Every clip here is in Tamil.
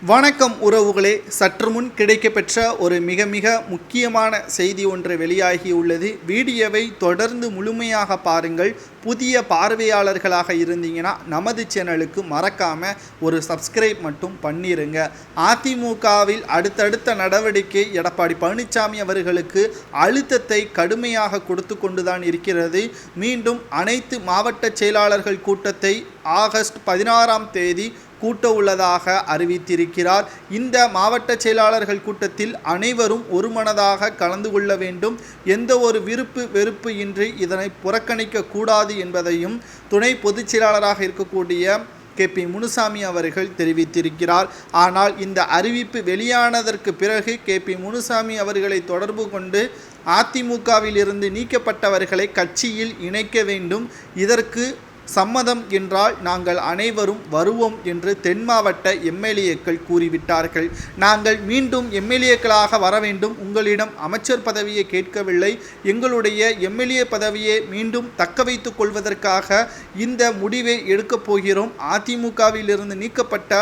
வணக்கம் உறவுகளே, சற்று முன் கிடைக்கப்பெற்ற ஒரு மிக மிக முக்கியமான செய்தி ஒன்று வெளியாகியுள்ளது. வீடியோவை தொடர்ந்து முழுமையாக பாருங்கள். புதிய பார்வையாளர்களாக இருந்தீங்கன்னா நமது சேனலுக்கு மறக்காம ஒரு சப்ஸ்கிரைப் மட்டும் பண்ணிருங்க. அதிமுகவில் அடுத்தடுத்த நடவடிக்கை எடப்பாடி பழனிசாமி அவர்களுக்கு அழுத்தத்தை கடுமையாக கொடுத்து கொண்டுதான் இருக்கிறது. மீண்டும் அனைத்து மாவட்ட செயலாளர்கள் கூட்டத்தை ஆகஸ்ட் 16ஆம் தேதி கூட்ட உள்ளதாக அறிவித்திருக்கிறார். இந்த மாவட்ட செயலாளர்கள் கூட்டத்தில் அனைவரும் ஒருமனதாக கலந்து கொள்ள வேண்டும். எந்த ஒரு விருப்பு வெறுப்பு இன்றி இதனை புறக்கணிக்க கூடாது என்பதையும் துணை பொதுச் செயலாளராக இருக்கக்கூடிய KP முனுசாமி அவர்கள் தெரிவித்திருக்கிறார். ஆனால் இந்த அறிவிப்பு வெளியானதற்கு பிறகு KP முனுசாமி அவர்களை தொடர்பு கொண்டு அதிமுகவில் இருந்து நீக்கப்பட்டவர்களை கட்சியில் இணைக்க வேண்டும், இதற்கு சம்மதம் என்றால் நாங்கள் அனைவரும் வருவோம் என்று தென் மாவட்ட எம்எல்ஏக்கள் கூறிவிட்டார்கள். நாங்கள் மீண்டும் எம்எல்ஏக்களாக வர வேண்டும், உங்களிடம் அமைச்சர் பதவியை கேட்கவில்லை, எங்களுடைய எம்எல்ஏ பதவியை மீண்டும் தக்க வைத்துக் கொள்வதற்காக இந்த முடிவை எடுக்கப் போகிறோம். அதிமுகவில் இருந்து நீக்கப்பட்ட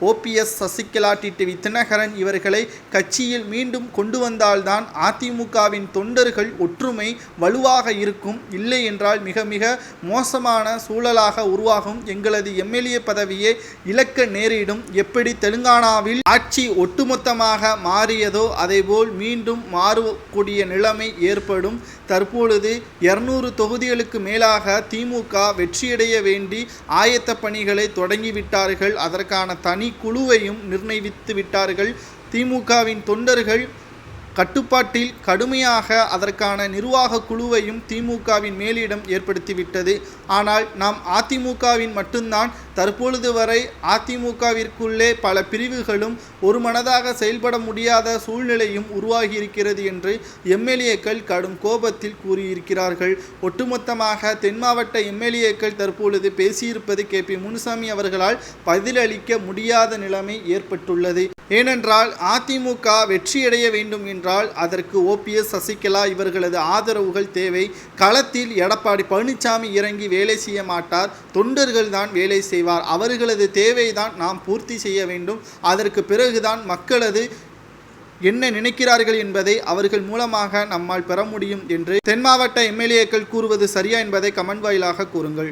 OPS சசிகலா, டிடிவி தினகரன் இவர்களை கட்சியில் மீண்டும் கொண்டு வந்தால்தான் அதிமுகவின் தொண்டர்கள் ஒற்றுமை வலுவாக இருக்கும், இல்லை என்றால் மிக மிக மோசமான சூழலாக உருவாகும், எங்களது எம்எல்ஏ பதவியை இழக்க நேரிடும். எப்படி தெலுங்கானாவில் ஆட்சி ஒட்டுமொத்தமாக மாறியதோ அதேபோல் மீண்டும் மாறக்கூடிய நிலைமை ஏற்படும். தற்பொழுது 200 தொகுதிகளுக்கு மேலாக திமுக வெற்றியடைய வேண்டி ஆயத்த பணிகளை தொடங்கிவிட்டார்கள். அதற்கான தனி குழுவையும் நிர்ணயித்து விட்டார்கள். திமுகவின் தொண்டர்கள் கட்டுப்பாட்டில் கடுமையாக அதற்கான நிர்வாக குழுவையும் திமுகவின் மேலிடம் ஏற்படுத்திவிட்டது. ஆனால் நாம் அதிமுகவின் மட்டும்தான் தற்பொழுது வரை அதிமுகவிற்குள்ளே பல பிரிவுகளும் ஒரு மனதாக செயல்பட முடியாத சூழ்நிலையும் உருவாகியிருக்கிறது என்று எம்எல்ஏக்கள் கடும் கோபத்தில் கூறியிருக்கிறார்கள். ஒட்டுமொத்தமாக தென் மாவட்ட எம்எல்ஏக்கள் தற்பொழுது பேசியிருப்பது KP முனுசாமி அவர்களால் பதிலளிக்க முடியாத நிலைமை ஏற்பட்டுள்ளது. ஏனென்றால் அதிமுக வெற்றியடைய வேண்டும் என்றால் அதற்கு OPS சசிகலா இவர்களது ஆதரவுகள் தேவை. களத்தில் எடப்பாடி பழனிசாமி இறங்கி வேலை செய்ய மாட்டார், தொண்டர்கள் தான் வேலை செய்வார். அவர்களது தேவைதான் நாம் பூர்த்தி செய்ய வேண்டும். அதற்கு பிறகுதான் மக்களது என்ன நினைக்கிறார்கள் என்பதை அவர்கள் மூலமாக நம்மால் பெற முடியும் என்று தென் மாவட்ட எம்எல்ஏக்கள் கூறுவது சரியா என்பதை கமெண்ட் வாயிலாக கூறுங்கள்.